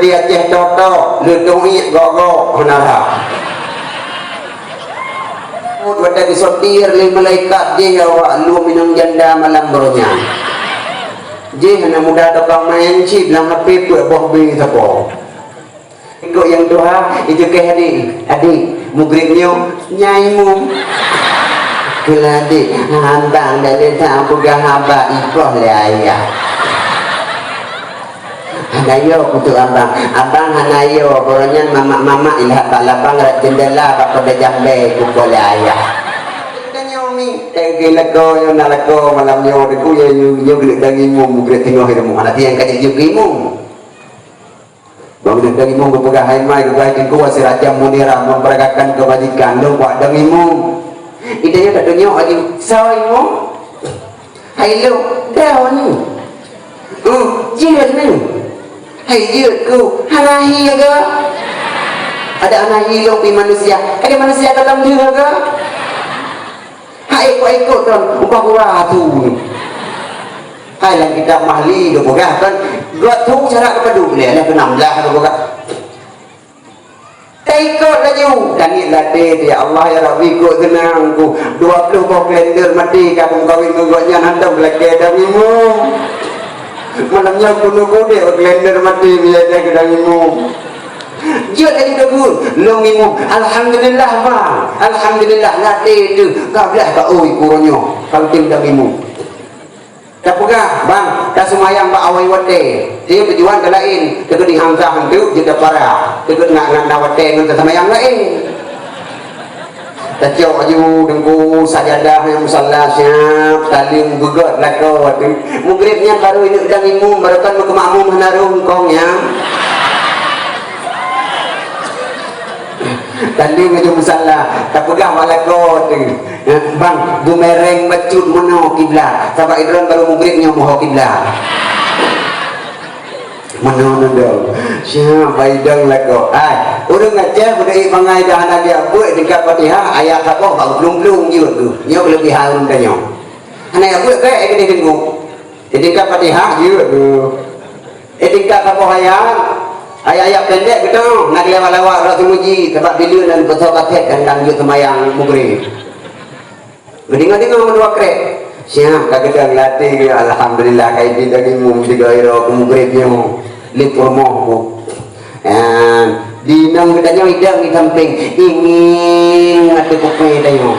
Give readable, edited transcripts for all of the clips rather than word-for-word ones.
dia Aceh toto lutung iak gogok menara pada disotir li malaikat je awak lu minum janda malam beronya je hana muda tukang main chip lang HP buat boh bi sapo ikut yang doa itu ke adik mugribnya nyaimu keladi hambang dari tak puga haba ipoh le ayah hanayo untuk abang hanayo boronyan mama ilah balabang rat jendela pada jambe kuko le ayah nyomi lako yo nalako malam yo deku yo gelik dangimu mugrib tengok hidup nanti yang kaji jugimu bangun dari mu berpegang hai mai kebaikan ku wasi raja munira memperagakan kebajikan lu buat demimu idenya tak dunia lagi sawaimu hai lu daun jiran ni hai jiran ku hanahi ke ada hanahi lu pi manusia ada manusia dalam diri ke hai ikut kan upah kuratu hai lang kita mahli do boga kan buat tu cara kepedu le lah ke-16 do boga ikut laju dan ni latih dia Allah ya Rabbi ikut tenang ku 20 buah kalender mati kamu kawin gugotnya hantam lagi damimu malamnya kuno dia kalender mati biar dia kedamimu jut lagi dulu lungimu alhamdulillah bang alhamdulillah latih tu kablah ka oi kuronyo kalau tim damimu tak pegah bang tak semayang bak awai wate dia tujuan ke lain dia di hamzah hantu dia parah dia nak wate dengan semayang lain tak jauh aju dengku sajadah yang musalla siap talim gugat lako mugribnya baru ini udang imu baru kan ke makmum hanarung kongnya talim aju musalla tak pegah malako bang bumereng becut mono kiblat sabak idron baru mugribnya moho kiblat mono nendong siap baidang lako urang ngajah budai pangai dah anak dia buat dekat Fatihah ayat apa bau blung-blung juga tu nyo lebih harum kan nyo anak buat ke ek tengok dekat Fatihah juga tu dekat apa ayat pendek betul nak lewat-lewat Rasul Muji sebab bila dan betul katet dan lanjut semayang mugrib dengar-dengar menua krek siap kadang latih alhamdulillah kaiti dari mumsi gairo mugribnya lipur moh dinang katanya idang di samping ingin ada kopi tayo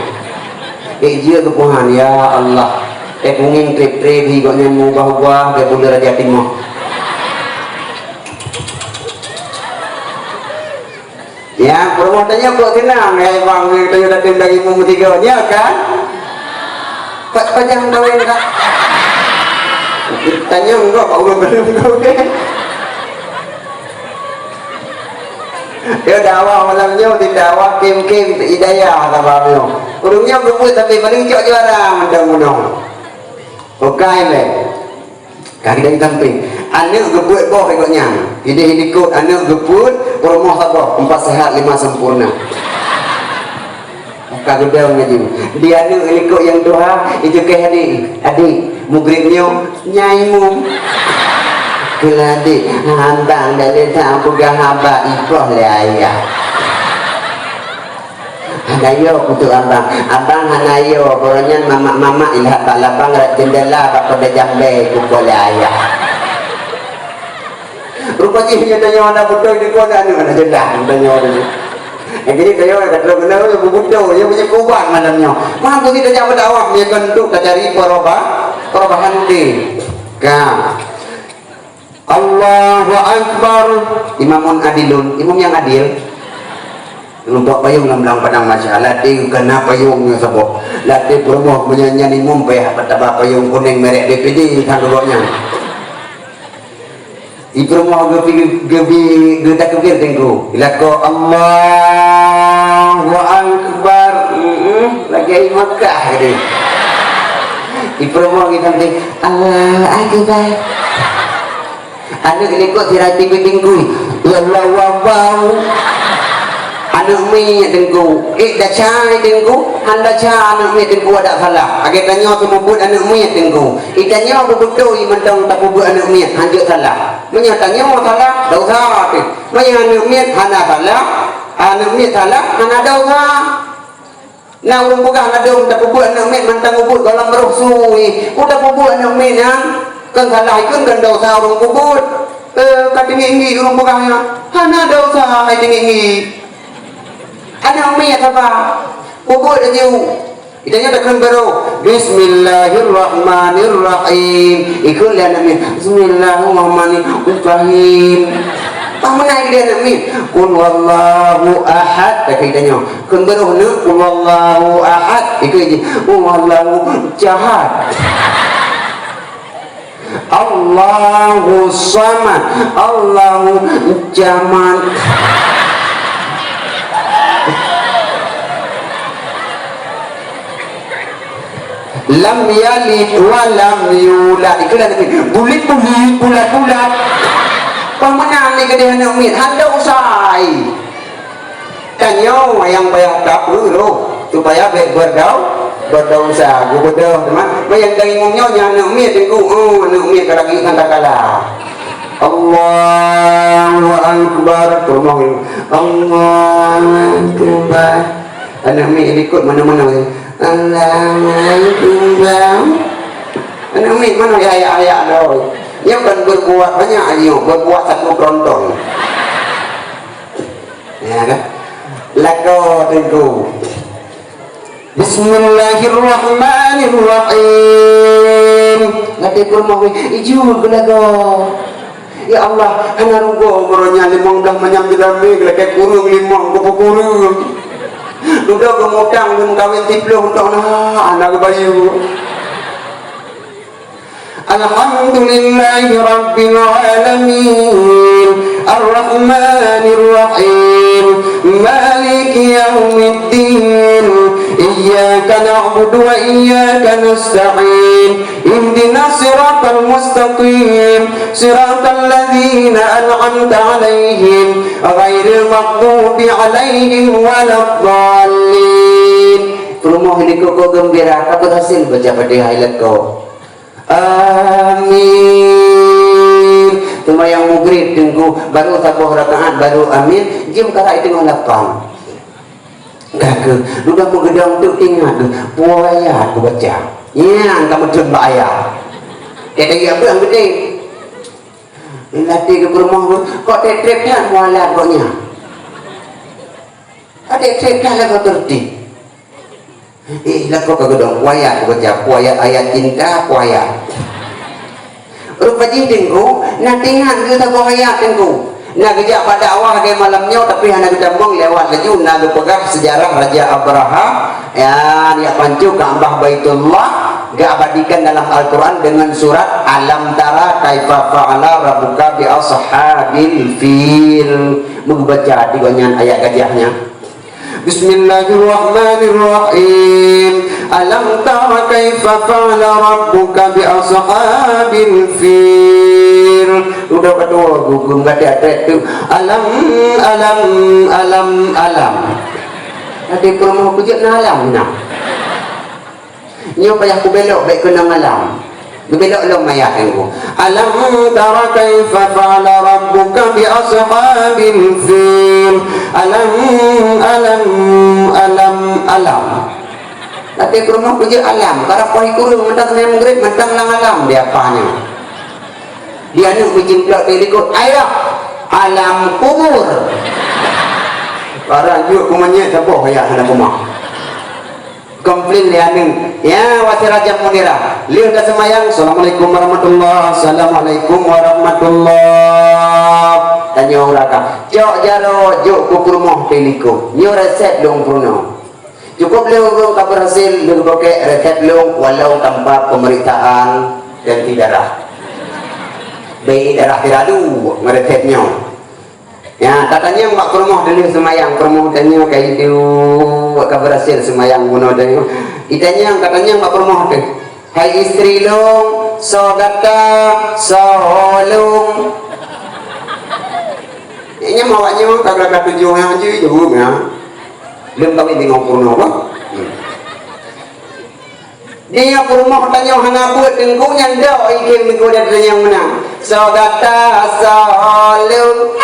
dia kepuhan ya Allah kunging trip-trip higoknya mubah-ubah ke bunda Raja Timur ya permohotannya kok senang ya bang kita datang dari umur 3 nya kan panjang kawin kak tanya enggak pak udah belum kawin dia dakwah malamnya tidak dakwah kim-kim hidayah sama urungnya berbuat tapi paling cok juara mudah-mudah oke le kaki dari samping anak gebut boh ikutnya ini ikut anak gebut rumah sabah 4 sehat 5 sempurna kagak daun ngaji dia anak ikut yang doa itu ke adik mugribnya nyaimu keladi hambang dari tak puga haba ipoh le ayah hanayo untuk abang hanayo boronyan mama ilah balabang rat jendela pada jambe kuko le ayah rupanya dia tanya mana betul di kota ni mana jendah tanya dia jadi saya kata benar ya betul ya punya kuban malamnya mampu tidak jawab dakwah dia kentuk cari perubahan di ka Allahu Akbar imamun adilun imam yang adil untuk payung dalam padang masalah di kena payungnya sebab latih promoh menyanyi mumpai apa payung kuning merek DPD tangguhnya Ibu mau gebi tak kebir tengku. Ilako Allahu Akbar. Lagi Makkah gitu. Ibu mau kita teng Allahu Akbar. Anu ini kok tidak tinggi-tinggi. Allahu Akbar. Anu mi tengku. Dah cai tengku. Handa cai anu mi tengku ada salah. Agak tanya tu mubut anu mi tengku. Itanya betul mentang tak mubut anu mi. Hanjut salah. Menyatanya salah. Dah usah. Mai anu miet hana talak, anu miet talak hana dosa. Nah urang bukan ada udah bubuh anu miet mantang ubud dalam roh suwi. Udah bubuh anu miet yang kan salah ikun kan dosa urang bubud. Katingi urang bukan hana dosa katingi. Anu miet apa? Bubud aja. Itanya takkan baru Bismillahirrahmanirrahim. Ikut lihat namin Bismillahirrahmanirrahim. Pamana dia namin Qul wallahu ahad. Tak itanya kan baru ne Qul wallahu ahad. Ikut je Qul wallahu jahat. Allahu samad. Allahu jaman. Lam yalid wa lam yulad. Itulah nabi bulit-bulit bulat-bulat pamenang ni kedih anak min handa usai kan yo yang bayar tak dulu supaya baik berdosa gubernur teman bayang dari ngomongnya anak min tengku anak min kadang kata kala Allahu akbar turun Allahu akbar anak min ikut mana-mana Alhamdulillah. Anak mi mana ayat-ayat dah. Yang kan berbuat banyak ayo, berbuat satu kerontong. Ya kan? Lako tentu. Bismillahirrahmanirrahim. Nanti kurma ijul belago. Ya Allah, ana rugo umurnya 5 dah menyam dilami lek kurung 5 kurung. Duda kemutang belum kawin tiploh untuk anak bayu. Alhamdulillahi rabbil alamin Ar-Rahmanir Rahim Maliki yaumiddin Iyyaka na'budu wa iyyaka nasta'in Ihdinas siratal mustaqim Siratal ladzina an'amta 'alaihim ghairil maghdubi 'alaihim waladdallin. Rumah ini kau gembira, kau berhasil baca pada highlight kau. Amin. Cuma yang mugrid tunggu baru tabuh rakaat baru amin. Jom kara itu ngalapan. Gak udah menggedang tu ingat puaya aku baca. Ya, kamu coba ayat. Kita apa yang gede? Latih ke rumah kok tetrepnya mualah koknya. Ada tetrepnya lah kau terti. Lah kau kagedong puaya aku baca puaya ayat cinta puaya. Rupa jindingku nanti ingat kita puaya tengku. Nak kerja pada awal ke malamnya tapi hanya kita mong lewat laju nak pegang sejarah Raja Abraha ya dia pancu Ka'bah Baitullah dia abadikan dalam Al-Quran dengan surat Alam Tara Kaifa Fa'ala Rabbuka bi Ashabil Fil. Membaca dengan ayat gajahnya. Bismillahirrahmanirrahim. Alam tara kaifa fa'ala rabbuka bi ashabil fil. Udah kedua gugung gak ada tu. Alam. Ada promo kujut na alam na. Nyo payah ku belok baik kena alam. Belok lo mayat aku. Alam tara kaifa fa'ala rabbuka bi ashabil fil. Alam. Tapi kurma puji alam. Karena kau kurung mentang yang murid mentang lang alam dia apanya. Dia ni menjimplak telikot ayah alam kubur. Para juk kumanya taboh ya anak kumah. Komplain dia ni. Ya wasi Raja Munira. Lihat dah semayang. Assalamualaikum warahmatullahi. Assalamualaikum warahmatullahi. Tanya orang kah. Jok jaro jok kukurmoh telikot. Nyo resep dong pruno. Cukup lewat kau berhasil dengan pakai resep long walau tanpa pemeriksaan dan darah. Bayi darah tiradu resepnya. Ya katanya mak kerumuh dulu semayang kerumuh tanya kayak itu kau berhasil semayang bunuh dia. Itanya katanya mak kerumuh tu. Hai istri long sogata solong. Ini mawaknya kagak tujuh yang aja jauh ya. Belum kami tengok purno apa? Dia purno tanya hana buat tengku nyanda ikim minggu dan yang mana? Sogata solong.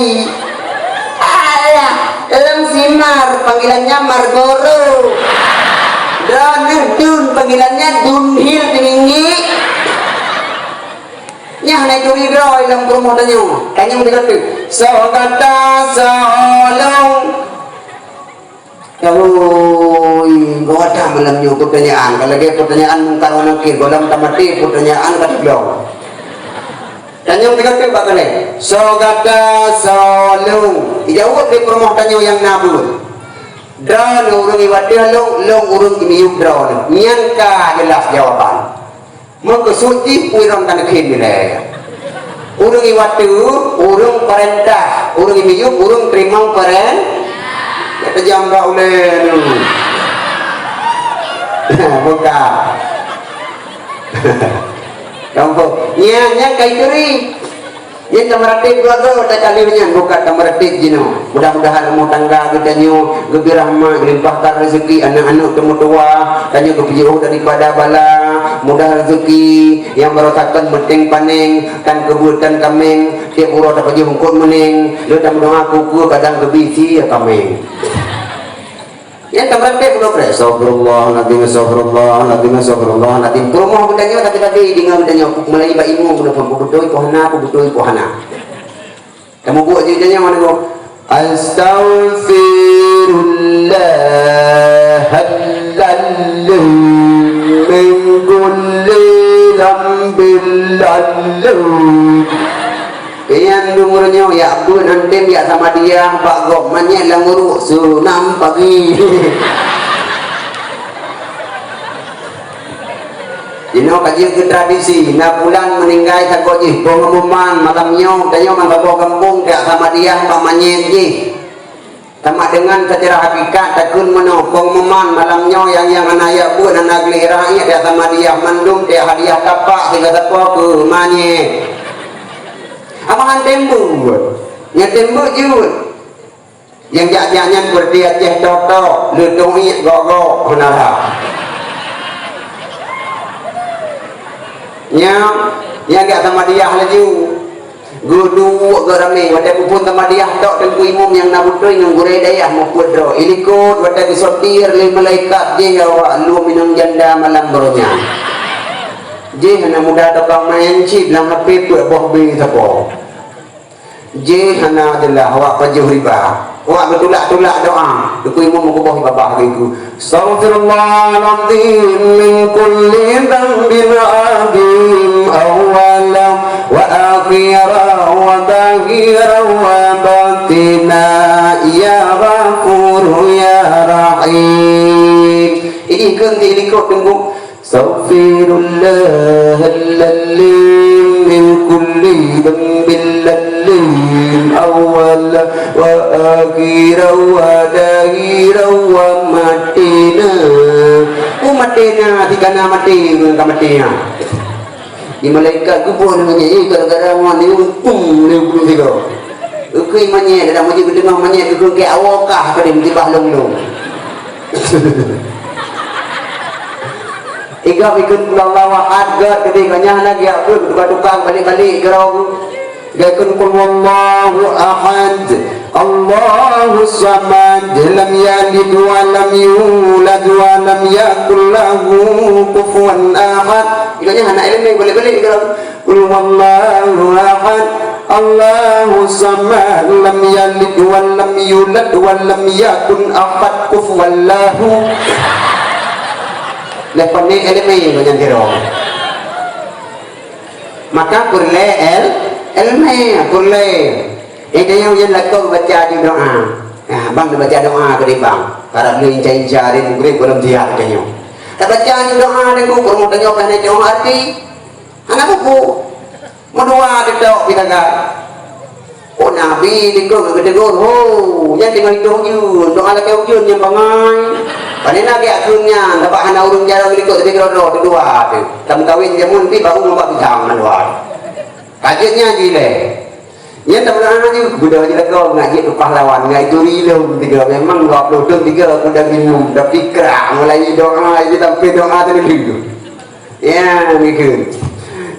Kiai. Alah, dalam simar panggilannya Margoro. Dun panggilannya Dunhil tinggi. Nya naik duri bro dalam promotannya. Tanya mereka tu. Sogata solong. Yoi, gua ada malam nyu pertanyaan. Kalau dia pertanyaan mungkar wanakir, golam tamati pertanyaan kat beliau. Tanya mereka tu apa kali? Sogata solong. Dijawab di promotannya yang nabul. Draw urung iwati long urung imiuk draw. Nyan ka jelas jawaban. Maka suci puiron kan khin nilai. Urung iwati urung perintah, urung imiuk urung terima perintah. Kata jamba oleh buka kampung nya kai keri nya tamaratik gua go tak kalinya buka tamaratik jino mudah-mudahan mau tangga kita nyu gebi rahmat limpahkan rezeki anak-anak temu tua tanya gebi jauh daripada bala mudah rezeki yang merosakkan penting paning kan kebutan kaming tiap urut dapat jungkut mening lu tak mendoa kuku kadang gebisi ya kaming ya tamaratik belum pre astagfirullahaladzim astagfirullahaladzim astagfirullahaladzim promo budanya tapi dengar budanya mulai ba ilmu guna pun budoi pohana kamu buat jadinya mana go astaghfirullahalladzim min kulli dzambin lallu yang umurnya ya Abdul nanti ya sama dia Pak Gop manyek lang uruk sunam pagi. Ino kaji ke tradisi na pulang meninggal takut je pengumuman malamnya tanya mang bawa kampung tak sama dia Pak manyek je. Sama dengan secara hakikat takun meno pengumuman malamnya yang anak buat anak gelirahnya tak sama dia mandum tak hadiah tapak hingga tapak ke manyek. Amangan tembuk yang tembuk jut yang jak-jaknya berdia ceh toto ludung iik gok-gok kenapa yang gak sama dia laju gudu ke rame wadah kupun sama dia tok tengku imum yang nabutoi yang gureh dayah mau kudro ilikut wadah disotir li malaikat je awak lu minum janda malam beronya je hana muda tokang main chip lang HP tu boh bi sapo je hana adalah awak pajuh riba awak bertulak-tulak doa duku imam ku boh babah iku astaghfirullahaladzim min kulli dhanbin adim awwala wa akhira wa baghira wa batina ya ghafur ya rahim ini ganti likut tunggu astaghfirullahalladzim min kulli dhanbin lallim awwal wa akhira wa daghira wa matina matina tikana mati ka matina di malaikat kubur menyanyi gara-gara ni untung ni belum tiga ukui menyanyi dalam majlis dengar menyanyi ku ke awakah pada mesti bahlong lu Iga ikut Allah wahad gad ketikanya lagi aku tukang balik-balik gerau gakun qul wallahu ahad Allahu samad lam yalid wa lam yulad wa lam yakul lahu kufuwan ahad ikanya anak ilmu balik-balik gerau qul wallahu ahad Allahu samad lam yalid wa lam yulad wa lam yakun ahad kufuwan lahu lepas ni elmi banyak kira maka kurle elmi kurle ini yang lakukan baca di doa bang baca doa ke bang karena beli cari mungkin belum dia katanya tak baca di doa ni ku kurang tanya apa ni doa hati anak buku mau doa kita kan oh nabi dikau ketegur oh yang tinggal itu doa lagi ujung yang bangai pada nabi akhirnya dapat anak urung jarang ikut tiga roda kedua tu tam kawin jamun pi baru nampak bidang dua kajiannya gile yang tak pernah ni budak je kau ngaji tu pahlawan ngai tu rilum tiga memang 23 sudah minum dah fikra mulai doa je sampai doa tu dulu ya mikir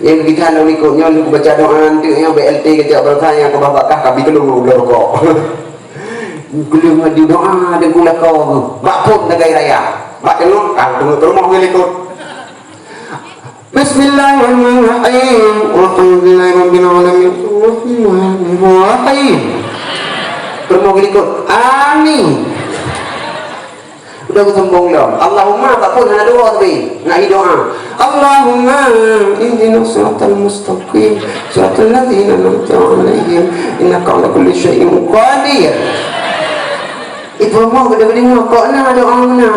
yang kita nak ikutnya lu baca doa nanti yang BLT kecak bertanya ke babakah kami telu rokok. Belum ada doa dan gula kau bak pun negara raya bak tengok kalau rumah boleh ikut. Bismillahirrahmanirrahim. Alhamdulillahirabbil alamin. Arrahmanirrahim. Rumah boleh ikut. Amin. Udah sembung dah. Allahumma bak pun ada doa tapi ngai doa. Allahumma ihdinas siratal mustaqim siratal ladzina an'amta 'alaihim innaka 'ala kulli syai'in qadir. Ibu mau gede-gede kok nak doa mana?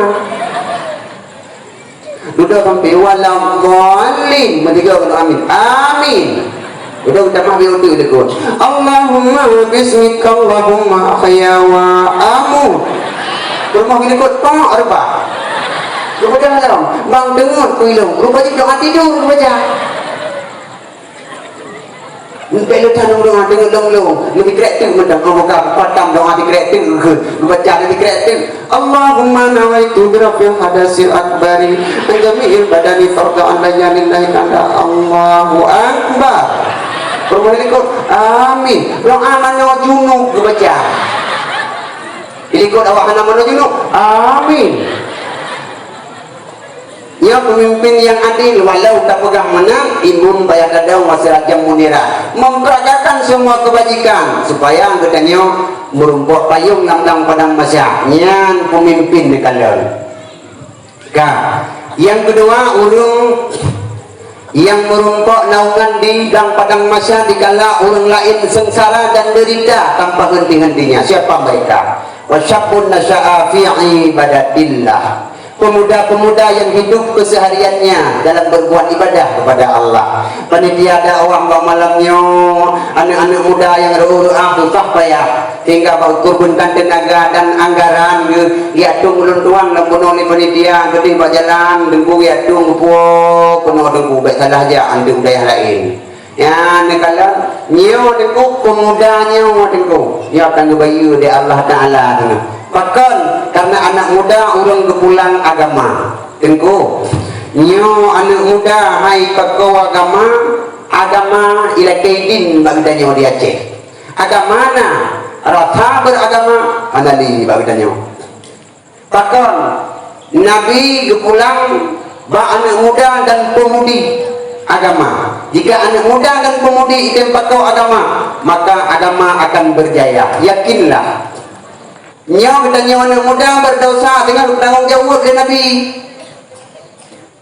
Sudah sampai walau dhalin, mestiga kena amin. Amin. Sudah kita mah biar tu dekat. Allahumma bismika Allahumma ahya wa amut. Rumah kita kot kok arba. Lupa dah dalam. Bang dengar kuilung. Lupa je doa tidur lupa je. Kalau tanam doa dengan long-long lebih kreatif macam kau buka padam doa di kreatif ke baca lebih kreatif. Allahumma nawaitu bi rafil hadasil akbari an jami'il badani farda'an layalillahi ta'ala. Allahu akbar. Permohonan ikut amin. Doa mana junub ke baca. Ikut awak mana junub. Amin. Ya pemimpin yang adil walau tak pegang menang imun bayar kadang wasirajam munira memperagakan semua kebajikan supaya katanya merumpuk payung lamdang padang masa nyan pemimpin di kalian. Yang kedua urung yang merumpuk naungan di dalam padang masa dikala orang lain sengsara dan derita tanpa henti-hentinya. Siapa mereka? Wasyabun nasya'a fi ibadatillah. Pemuda-pemuda yang hidup kesehariannya dalam berbuat ibadah kepada Allah. Panitia dakwah malamnya anak-anak muda yang berurah susah payah hingga kurbankan tenaga dan anggaran ya tung ulun tuang lampun oleh panitia gede bak jalan dengku ya tung puak penuh dengku baik salah aja andung daya lain. Ya nekala nyo dengku pemudanya dengku ya akan bayu di Allah Taala dengan bahkan karena anak muda orang kepulang agama tengku nyo anak muda hai pakau agama ila kaidin bagdanya di Aceh agama na rata beragama manali bagdanya bahkan Nabi kepulang ba anak muda dan pemudi agama. Jika anak muda dan pemudi itu pakau agama maka agama akan berjaya. Yakinlah nyawa dan nyawa anak muda berdosa dengan bertanggung jawab dari Nabi.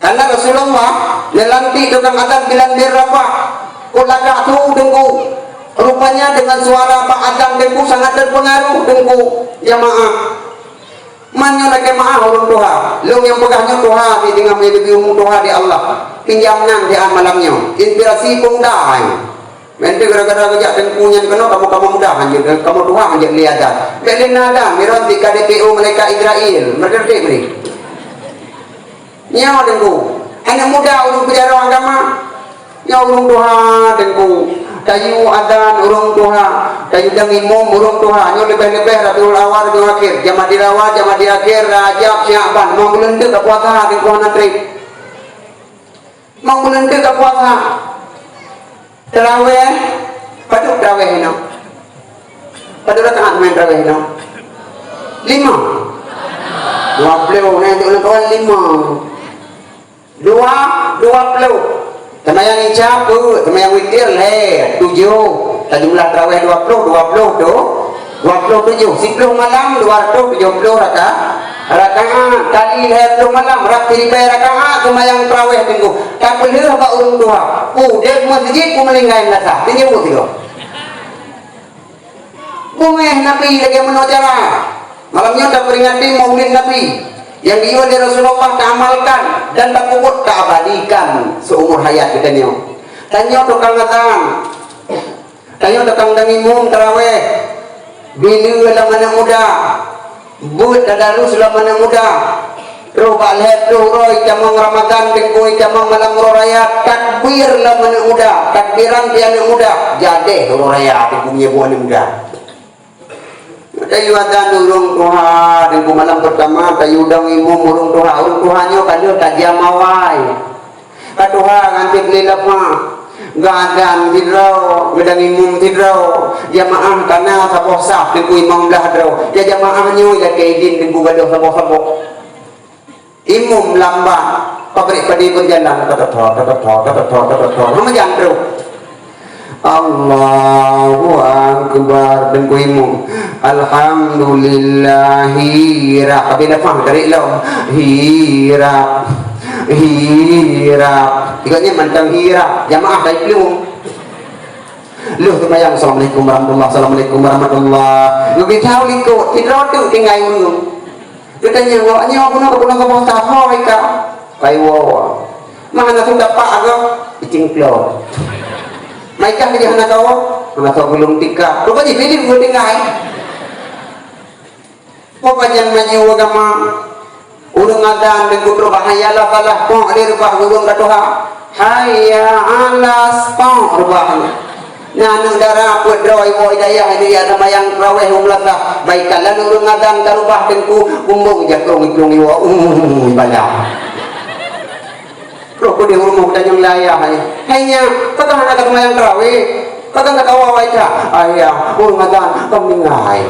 Karena Rasulullah nelanti tukang adab bilang dirabah kulaga tu dengku rupanya dengan suara Pak Adam dengku sangat terpengaruh dengku jamaah manyo lagi maaf orang Tuhan lu yang pegahnya Tuhan di tengah menjadi umum Tuhan di Allah pinjamnya di malamnya inspirasi pemuda nanti gara-gara kerja tengkunya kena kamu mudah aja kamu Tuhan aja lihat belina dah miron di KDPU mereka Israel mereka beri nyawa dengku anak muda urung bicara agama nyawa urung Tuhan dengku kayu adan urung Tuhan kayu dang imam urung Tuhan nyawa lebih-lebih Rabiul Awal Rabiul Akhir jamaah dirawat jamaah di akhir Rajab Syaban mau belendek ke puasa dengku anak trip mau belendek ke puasa terawih pada terawih ini pada rakaat main terawih ini 5 20 nanti ulang kawan 5 20 temayang ijab temayang witir le 7 jumlah terawih 20 tu 27 10 malam 270 rakaat kali leher tu malam rakti ribai rakaat temayang terawih tunggu tak boleh apa urung tua dia masjid ku melinggai nasa dia nyebut itu bungeh Nabi lagi menojara malamnya tak peringati maulid Nabi yang diiwan dari Rasulullah keamalkan dan tak kubut keabadikan seumur hayat kita nyo tanya tukang ngatang tanya tukang dangimum terawih bila dalam anak muda buat tadarus dalam anak muda roh balhet roh roy camang Ramadan dengkoi camang malam roh raya takbir dalam anak muda takbiran di anak muda jadi roh raya di punya buah anak muda tayu adan urung Tuhan dan malam pertama tayu dang imum urung Tuhan urung Tuhannya kalau tajam awai Katuha nganti lilapa gadan tidraw gadang imum tidraw jamaah kana sapoh sah tengku imam dah draw ya jamaah nyu ya kaidin tengku gadoh sapoh imum lambat pabrik padi pun jalan kata nama jantro Allahu Akbar tengku imum alhamdulillahi hirap tapi dah faham dari lo hirap ikutnya mantang hirap jamaah baik belum lu sembahyang assalamualaikum warahmatullahi lu tahu ikut tidak tu tinggal dulu kita nyawanya aku nak pulang tak hoi ka kaiwa mana tu dapat agak cingklok mereka di hana kau mana tahu belum tika rupanya pilih gua tinggal pokoknya maju agama urang adan dengan kutro bahaya lah kalah pong ada rubah urang katuha hayya alas pong rubah nanu darah puat droi wo hidayah ini ada mayang raweh umlatah baikalan urang adan karubah tengku kumbung jakrong ikrong iwa bala roko di urung dan yang layah hanya takkan ada mayang raweh takkan ada wawai ta ayah urang adan pemingai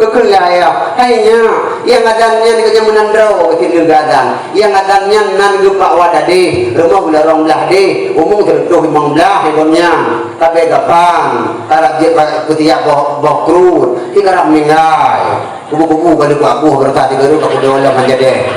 kekelaya hanya yang adannya di menandrau kecil gadan yang adannya nan lupa wadade rumah belarong belah de umum tertuh memang belah hidungnya tapi gapan tarap dia ketiak bokrur tidak meninggal kubu-kubu balik aku bertadi baru aku doa menjadi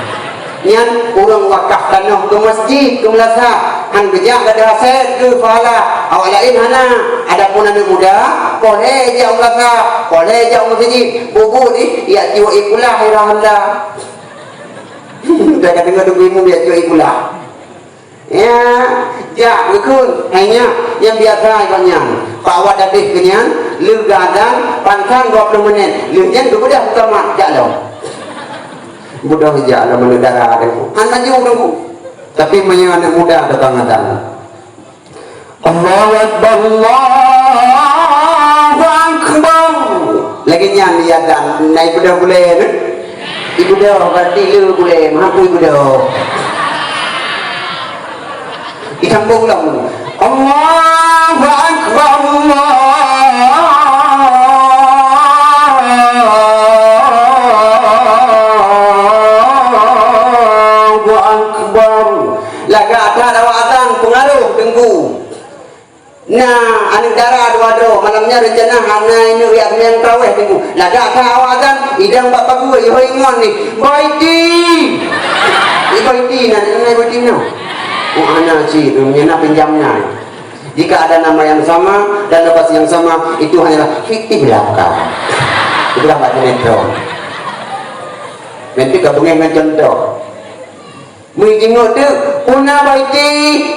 nyan urang wakaf tanah ke masjid ke melasa han gejak ada aset ke pahala awak lain hana adapun anak muda boleh je melasa boleh je masjid bubu ni ya jiwa ikulah irahanda dah kata dengar ibu dia jiwa ikulah ya jak bekun hanya yang biasa banyak pak awak dadih kenyan lu gadan pantang 20 menit lu jen tu dah utama jak lo budak hijau lah menegara ada anak jauh dulu tapi banyak anak muda datang datang Allahu Akbar Allahu Akbar lagi nyanyi adan naik budak boleh ibu dah berarti lu boleh mampu ibu dah ditambung lah Allahu Akbar nah anu darah dua malamnya rencana hana ini riak yang traweh tunggu laga kawasan idang bapak gua yo ingon ni baiti nanti baiti no oh ana ci dunia pinjamnya jika ada nama yang sama dan lokasi yang sama itu hanyalah fiktif belaka itulah baca netro nanti gabungin dengan contoh mujingok tu puna baiti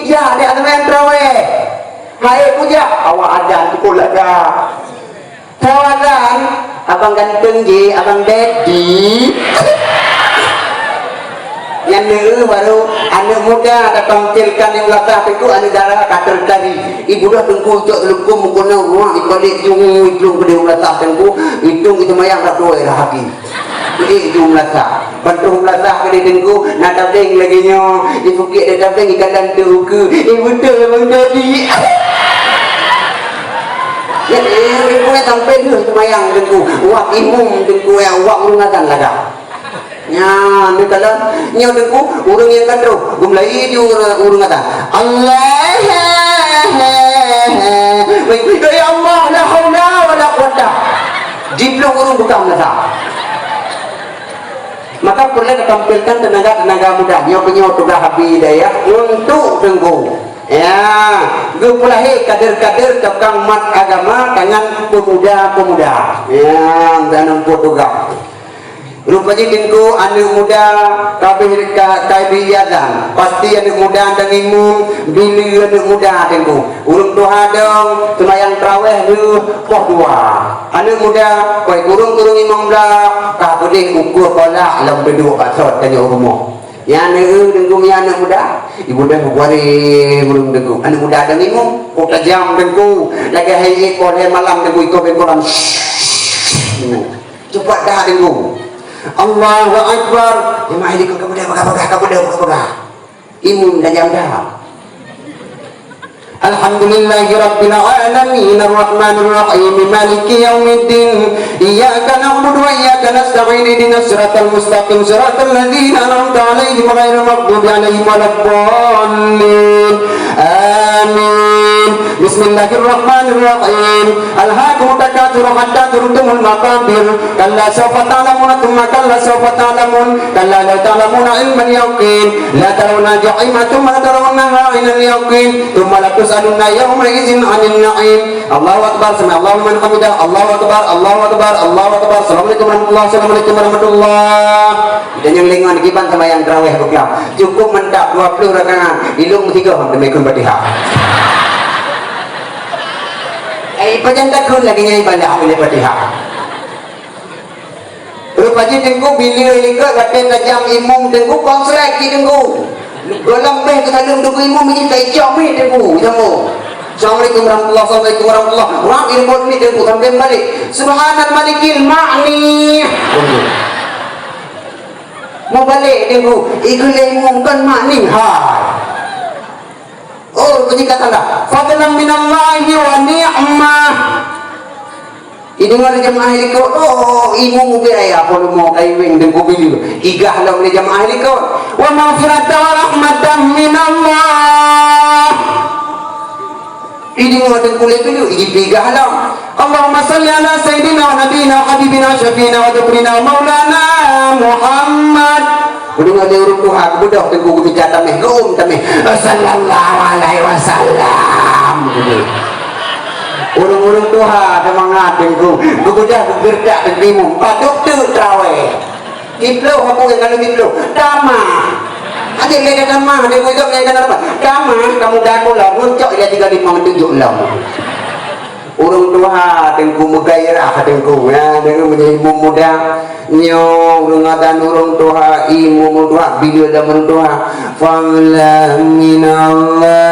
ya dia ada yang traweh hai puja awak adan tu laga tawadan abang ganteng je abang daddy yang ni baru anak muda datang tampilkan yang belakang itu anak darah kater dari ibu dah tengku cok lukum mukuna rumah ibalik jung ijung pada belakang tengku hitung itu mayang tak dua lagi jadi ijung belakang bantu belakang ke tengku nak dabeng lagi nyo dipukit dia dabeng ikan dan tu ke betul abang daddy ya ibu yang tampil tu semayang tengku wak imum tengku yang wak urungan laga nya ni kalau nyo tengku urung yang kadro gumlai di urungan Allah ya Allah la haula wala quwwata jiblong urung bukan nasa maka perlu ditampilkan tenaga muda nyo penyo tugas habis daya untuk tengku ya, gupulahi kader-kader tukang mat agama dengan pemuda-pemuda yang dalam potoga. Rupanya tengku anak muda kabeh kaibiyatan pasti anak muda dengimu bila anak muda tengku urung tuhadong semayang traweh lu poh dua anak muda koi kurung imam dah kabeh ukur kolak lam bedua pasot tanya rumah yang ni tengku yang anak muda ibu dah buari belum tengku anak muda ada minum kau tajam tengku lagi hari kau malam tengku ikut bengolan cepat dah tengku Allahu Akbar jemaah ini kau kemudian bagah imun dah jam dah. Alhamdulillahi Rabbil Alamin Ar-Rahmanir Rahim Maliki Yawmiddin Iyyaka na'budu wa iyyaka nasta'in Ihdinas siratal mustaqim siratal ladzina an'amta 'alaihim ghairil maghdubi 'alaihim waladdallin Amin. Bismillahirrahmanirrahim. Alhaakumut takatsur hatta zurtumul maqabir kalla sawfa ta'lamuna thumma kalla sawfa ta'lamun kalla la ta'lamuna 'ilmal yaqin la tarawna jahima thumma tarawnaha 'ainal yaqin thumma la tus'aluna yawma idzin 'anil na'im. Allahu akbar sami Allahu liman hamidah. Allahu akbar Allahu akbar Allahu akbar. Assalamualaikum warahmatullahi. Dan yang lengan kiban sama yang tarawih begitu. Cukup mendak 20 rakaat. Ilung 3 demikian Fatihah. Pajanda kun lagi nyai bala boleh Fatihah. Rupanya tengku bila lika kata tajam imum tengku konslek tengku. Dalam beh ke dalam tengku imum ini tak jam ni tengku. Jamu. Assalamualaikum warahmatullahi. Orang ilmu ni tengku sampai balik. Subhanal malikil ma'ni. Mau balik tengku. Ikut imum kan makni hai. Oh, bunyi kata dah. Fadlan minallahi wa ni'mah. Ini mana jemaah ini kau? Oh, ibu mungkin ayah kalau mau kaiwing dan kubilu. Igah lah ni jemaah ini kau. Wa maghfiratan wa rahmatan minallah. Ini mana kulit bilu? Ini igah lah. Allahumma salli ala sayyidina wa nabiyina habibina syafiina wa dhukrina maulana Muhammad. Udah ada urut Tuhan, budak tengku bicara tameh, tameh. Sallallahu alaihi wasallam. Urung-urung Tuhan semangat tengku. Budak gerdak tengku. Patuk tu trawe. Tiplo apa yang kalau tiplo? Dama. Ada lagi dama, ada budak lagi dama. Dama kamu dah kolah, muncak dia 35 lah. Urung Tuhan tengku mugairah tengku ya dengan menjadi muda nyong rungadan urung Tuhan imu muda bila dah mentuha fa'la minallah